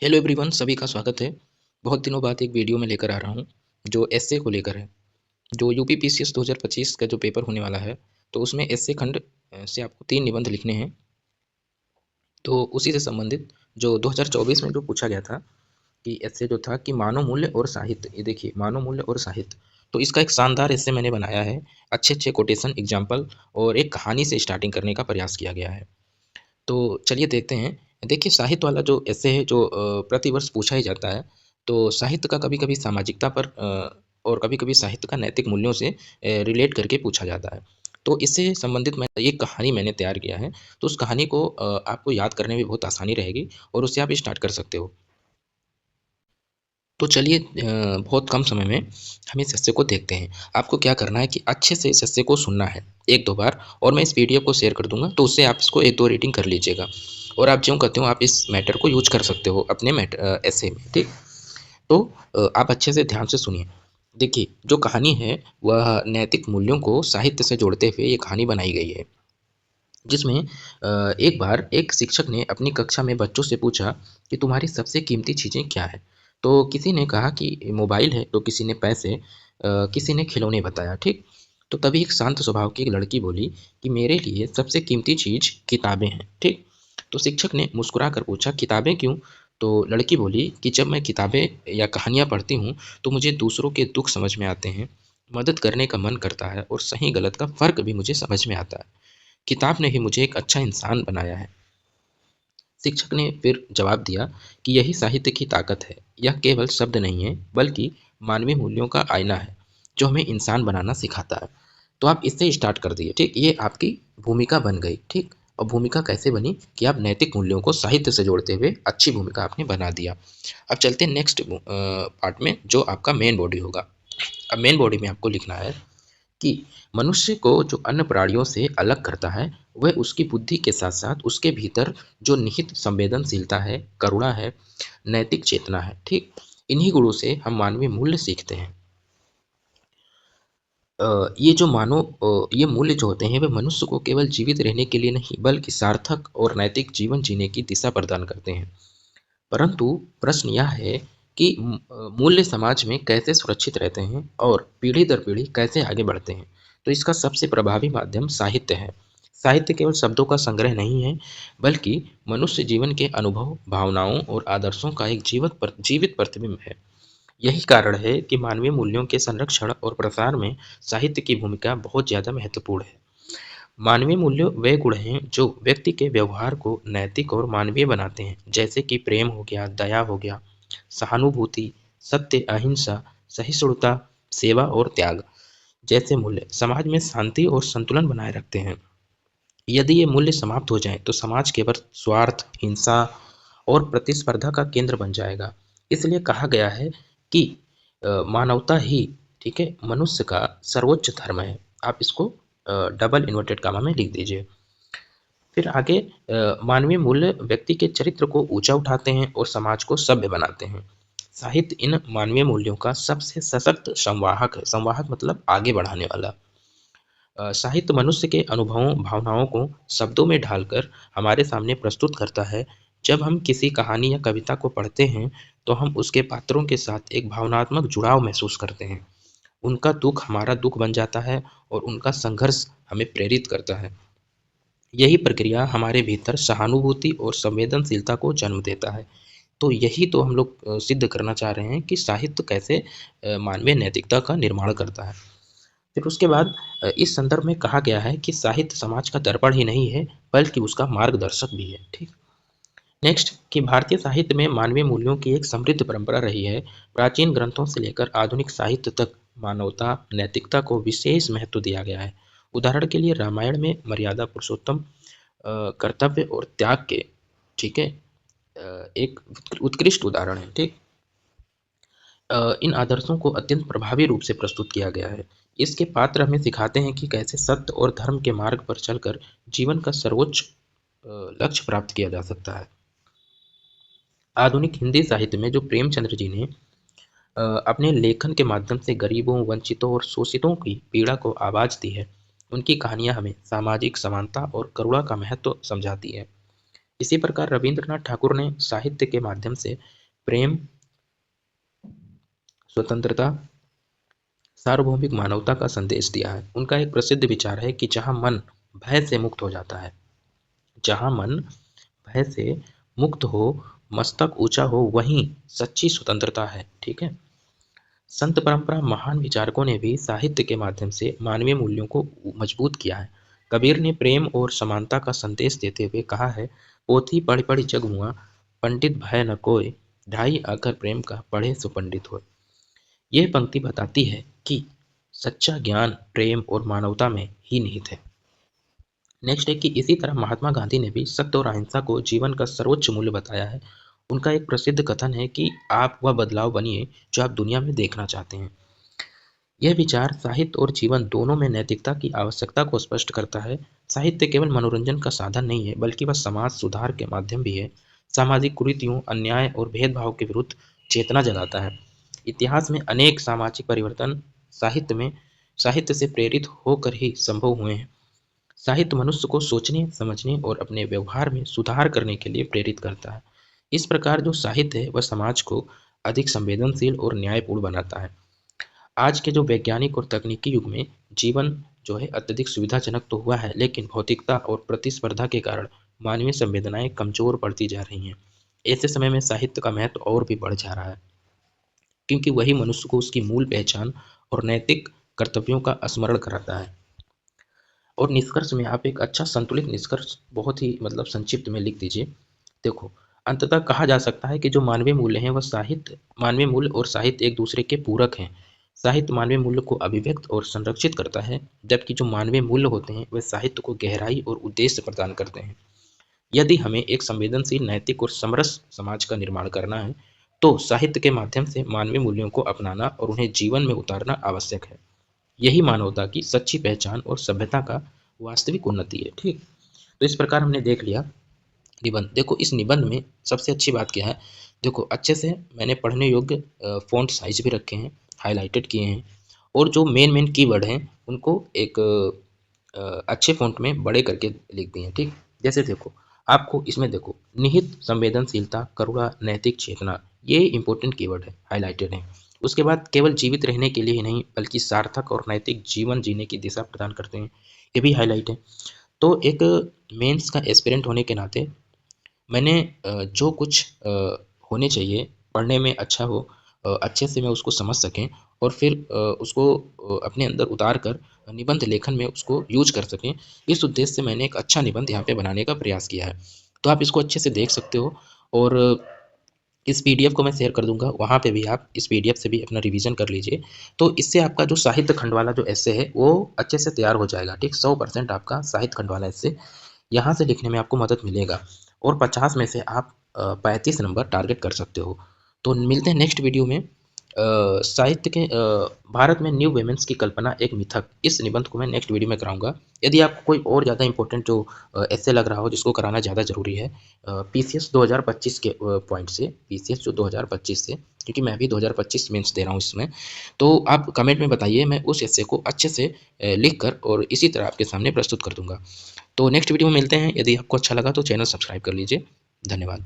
Hello everyone, सभी का स्वागत है। बहुत दिनों बाद एक वीडियो में लेकर आ रहा हूँ जो एसए को लेकर है। जो यूपी पीसीएस 2025 का जो पेपर होने वाला है, तो उसमें एसए खंड से आपको 3 निबंध लिखने हैं। तो उसी से संबंधित जो 2024 में जो पूछा गया था कि एसए जो था कि मानव मूल्य और साहित्य, ये देखिए मानव मूल्य और साहित्य। तो इसका एक शानदार एसए मैंने बनाया है। अच्छे कोटेशन, एग्जाम्पल और एक कहानी से स्टार्टिंग करने का प्रयास किया गया है। तो चलिए देखते हैं। देखिए साहित्य वाला जो ऐसे है जो प्रतिवर्ष पूछा ही जाता है। तो साहित्य का कभी-कभी सामाजिकता पर और कभी-कभी साहित्य का नैतिक मूल्यों से रिलेट करके पूछा जाता है। तो इससे संबंधित मैं एक कहानी मैंने तैयार किया है। तो उस कहानी को आपको याद करने में बहुत आसानी रहेगी और उससे आप स्टार्ट कर सकते हो। तो चलिए बहुत कम समय में हम इस हिस्से को देखते हैं। आपको क्या करना है कि अच्छे से इस हिस्से को सुनना है 1-2 बार, और मैं इस पीडीएफ को शेयर कर दूँगा, तो उससे आप इसको 1-2 रीडिंग कर लीजिएगा। और आप ज्यों करते हो आप इस मैटर को यूज़ कर सकते हो अपने एसे में, ठीक? तो आप अच्छे से ध्यान से सुनिए। देखिए, जो कहानी है वह नैतिक मूल्यों को साहित्य से जोड़ते हुए ये कहानी बनाई गई है। जिसमें एक बार एक शिक्षक ने अपनी कक्षा में बच्चों से पूछा कि तुम्हारी सबसे कीमती चीज़ें क्या हैं? तो किसी ने कहा कि मोबाइल है, तो किसी ने पैसे, किसी ने खिलौने बताया, ठीक? तो तभी एक शांत स्वभाव की एक लड़की बोली कि मेरे लिए सबसे कीमती चीज़ किताबें हैं, ठीक? तो शिक्षक ने मुस्कुरा कर पूछा, किताबें क्यों? तो लड़की बोली कि जब मैं किताबें या कहानियाँ पढ़ती हूँ, तो मुझे दूसरों के दुःख समझ में आते हैं, मदद करने का मन करता है और सही गलत का फ़र्क भी मुझे समझ में आता है। किताब ने ही मुझे एक अच्छा इंसान बनाया है। शिक्षक ने फिर जवाब दिया कि यही साहित्य की ताकत है। यह केवल शब्द नहीं है, बल्कि मानवीय मूल्यों का आईना है, जो हमें इंसान बनाना सिखाता है। तो आप इससे स्टार्ट कर दिए, ठीक? ये आपकी भूमिका बन गई, ठीक? और भूमिका कैसे बनी कि आप नैतिक मूल्यों को साहित्य से जोड़ते हुए अच्छी भूमिका आपने बना दिया। अब चलते हैं नेक्स्ट पार्ट में, जो आपका मेन बॉडी होगा। अब मेन बॉडी में आपको लिखना है कि मनुष्य को जो अन्य प्राणियों से अलग करता है, वह उसकी बुद्धि के साथ साथ उसके भीतर जो निहित संवेदनशीलता है, करुणा है, नैतिक चेतना है, ठीक? इन्हीं गुणों से हम मानवीय मूल्य सीखते हैं। ये मूल्य जो होते हैं वे मनुष्य को केवल जीवित रहने के लिए नहीं, बल्कि सार्थक और नैतिक जीवन जीने की दिशा प्रदान करते हैं। परंतु प्रश्न यह है कि मूल्य समाज में कैसे सुरक्षित रहते हैं और पीढ़ी दर पीढ़ी कैसे आगे बढ़ते हैं? तो इसका सबसे प्रभावी माध्यम साहित्य है। साहित्य केवल शब्दों का संग्रह नहीं है, बल्कि मनुष्य जीवन के अनुभव, भावनाओं और आदर्शों का एक जीवित प्रतिबिंब है। यही कारण है कि मानवीय मूल्यों के संरक्षण और प्रसार में साहित्य की भूमिका बहुत ज़्यादा महत्वपूर्ण है। मानवीय मूल्य वे गुण हैं जो व्यक्ति के व्यवहार को नैतिक और मानवीय बनाते हैं, जैसे कि प्रेम हो गया, दया हो गया, सहानुभूति, सत्य, अहिंसा, सहिष्णुता, सेवा और त्याग जैसे मूल्य समाज में शांति और संतुलन बनाए रखते हैं। यदि ये मूल्य समाप्त हो जाएं, तो समाज केवल स्वार्थ, हिंसा और प्रतिस्पर्धा का केंद्र बन जाएगा। इसलिए कहा गया है कि मानवता ही, ठीक है, मनुष्य का सर्वोच्च धर्म है। आप इसको डबल इन्वर्टेड कामा में लिख दीजिए। फिर आगे मानवीय मूल्य व्यक्ति के चरित्र को ऊंचा उठाते हैं और समाज को सभ्य बनाते हैं। साहित्य इन मानवीय मूल्यों का सबसे सशक्त संवाहक है। संवाहक मतलब आगे बढ़ाने वाला। साहित्य मनुष्य के अनुभवों, भावनाओं को शब्दों में ढालकर हमारे सामने प्रस्तुत करता है। जब हम किसी कहानी या कविता को पढ़ते हैं, तो हम उसके पात्रों के साथ एक भावनात्मक जुड़ाव महसूस करते हैं। उनका दुख हमारा दुख बन जाता है और उनका संघर्ष हमें प्रेरित करता है। यही प्रक्रिया हमारे भीतर सहानुभूति और संवेदनशीलता को जन्म देता है। तो यही तो हम लोग सिद्ध करना चाह रहे हैं कि साहित्य कैसे मानवीय नैतिकता का निर्माण करता है। फिर उसके बाद इस संदर्भ में कहा गया है कि साहित्य समाज का दर्पण ही नहीं है, बल्कि उसका मार्गदर्शक भी है, ठीक? नेक्स्ट कि भारतीय साहित्य में मानवीय मूल्यों की एक समृद्ध परंपरा रही है। प्राचीन ग्रंथों से लेकर आधुनिक साहित्य तक मानवता, नैतिकता को विशेष महत्व दिया गया है। उदाहरण के लिए रामायण में मर्यादा पुरुषोत्तम, कर्तव्य और त्याग के, ठीक है, एक उत्कृष्ट उदाहरण है, ठीक? इन आदर्शों को अत्यंत प्रभावी रूप से प्रस्तुत किया गया है। इसके पात्र हमें सिखाते हैं कि कैसे सत्य और धर्म के मार्ग पर चलकर जीवन का सर्वोच्च लक्ष्य प्राप्त किया जा सकता है। आधुनिक हिंदी साहित्य में जो प्रेमचंद्र जी ने अपने लेखन के माध्यम से गरीबों, वंचितों और शोषितों की पीड़ा को आवाज दी है, उनकी कहानियां हमें सामाजिक समानता और करुणा का महत्व समझाती है। इसी प्रकार रविंद्रनाथ ठाकुर ने साहित्य के माध्यम से प्रेम, स्वतंत्रता, सार्वभौमिक मानवता का संदेश दिया है। उनका एक प्रसिद्ध विचार है कि जहाँ मन भय से मुक्त हो जाता है, जहाँ मन भय से मुक्त हो, मस्तक ऊंचा हो, वहीं सच्ची स्वतंत्रता है। ठीक है। संत परंपरा महान विचारकों ने भी साहित्य के माध्यम से मानवीय मूल्यों को मजबूत किया है। कबीर ने प्रेम और समानता का संदेश देते हुए कहा है, पोथी पढ़ पढ़ जग मुआ, पंडित भय न कोय, ढाई आकर प्रेम का पढ़े सो पंडित होय। यह पंक्ति बताती है कि सच्चा ज्ञान प्रेम और मानवता में ही निहित है। नेक्स्ट है कि इसी तरह महात्मा गांधी ने भी सत्य और अहिंसा को जीवन का सर्वोच्च मूल्य बताया है। उनका एक प्रसिद्ध कथन है कि आप वह बदलाव बनिए जो आप दुनिया में देखना चाहते हैं। यह विचार साहित्य और जीवन दोनों में नैतिकता की आवश्यकता को स्पष्ट करता है। साहित्य केवल मनोरंजन का साधन नहीं है, बल्कि वह समाज सुधार के माध्यम भी है। सामाजिक कुरीतियों, अन्याय और भेदभाव के विरुद्ध चेतना जगाता है। इतिहास में अनेक सामाजिक परिवर्तन साहित्य से प्रेरित होकर ही संभव हुए हैं। साहित्य मनुष्य को सोचने, समझने और अपने व्यवहार में सुधार करने के लिए प्रेरित करता है। इस प्रकार जो साहित्य है वह समाज को अधिक संवेदनशील और न्यायपूर्ण बनाता है। आज के जो वैज्ञानिक और तकनीकी युग में जीवन जो है अत्यधिक सुविधाजनक तो हुआ है, लेकिन भौतिकता और प्रतिस्पर्धा के कारण मानवीय संवेदनाएं कमजोर पड़ती जा रही हैं। ऐसे समय में साहित्य का महत्व और भी बढ़ जा रहा है, क्योंकि वही मनुष्य को उसकी मूल पहचान और नैतिक कर्तव्यों का स्मरण कराता है। और निष्कर्ष में आप एक अच्छा संतुलित निष्कर्ष बहुत ही मतलब संक्षिप्त में लिख दीजिए। देखो, अंततः कहा जा सकता है कि जो मानवीय मूल्य हैं वह मानवीय मूल्य और साहित्य एक दूसरे के पूरक हैं। साहित्य मानवीय मूल्य को अभिव्यक्त और संरक्षित करता है, जबकि जो मानवीय मूल्य होते हैं वह साहित्य को गहराई और उद्देश्य प्रदान करते हैं। यदि हमें एक संवेदनशील, नैतिक और समरस समाज का निर्माण करना है, तो साहित्य के माध्यम से मानवीय मूल्यों को अपनाना और उन्हें जीवन में उतारना आवश्यक है। यही मानवता की सच्ची पहचान और सभ्यता का वास्तविक उन्नति है। ठीक। तो इस प्रकार हमने देख लिया निबंध। देखो, इस निबंध में सबसे अच्छी बात क्या है, देखो अच्छे से मैंने पढ़ने योग्य फ़ॉन्ट साइज भी रखे हैं, हाइलाइटेड किए हैं, और जो मेन मेन कीवर्ड हैं उनको एक अच्छे फ़ॉन्ट में बड़े करके लिख दिए हैं। ठीक। जैसे देखो, आपको इसमें देखो, निहित संवेदनशीलता, करुणा, नैतिक चेतना, ये इंपॉर्टेंट कीवर्ड है, हाइलाइटेड है। उसके बाद केवल जीवित रहने के लिए ही नहीं, बल्कि सार्थक और नैतिक जीवन जीने की दिशा प्रदान करते हैं, ये भी हाईलाइट है। तो एक मेंस का एस्पिरेंट होने के नाते मैंने जो कुछ होने चाहिए, पढ़ने में अच्छा हो, अच्छे से मैं उसको समझ सकें, और फिर उसको अपने अंदर उतार कर निबंध लेखन में उसको यूज कर सकें, इस उद्देश्य से मैंने एक अच्छा निबंध यहाँ पे बनाने का प्रयास किया है। तो आप इसको अच्छे से देख सकते हो, और इस पीडीएफ को मैं शेयर कर दूंगा, वहाँ पे भी आप इस पीडीएफ से भी अपना रिवीजन कर लीजिए। तो इससे आपका जो साहित्य खंड वाला जो एस्से है वो अच्छे से तैयार हो जाएगा। ठीक। 100% आपका साहित्य खंड वाला एस्से यहाँ से लिखने में आपको मदद मिलेगा, और 50 में से आप 35 नंबर टारगेट कर सकते हो। तो मिलते हैं नेक्स्ट वीडियो में। साहित्य के भारत में न्यू वुमेन्स की कल्पना एक मिथक, इस निबंध को मैं नेक्स्ट वीडियो में कराऊंगा। यदि आपको कोई और ज़्यादा इंपॉर्टेंट जो ऐसे लग रहा हो जिसको कराना ज़्यादा ज़रूरी है, पीसीएस 2025 के पॉइंट से, पीसीएस जो 2025 से, क्योंकि मैं भी 2025 मेंस दे रहा हूँ इसमें, तो आप कमेंट में बताइए, मैं उस ऐसे को अच्छे से लिख कर और इसी तरह आपके सामने प्रस्तुत कर दूंगा। तो नेक्स्ट वीडियो में मिलते हैं। यदि आपको अच्छा लगा तो चैनल सब्सक्राइब कर लीजिए। धन्यवाद।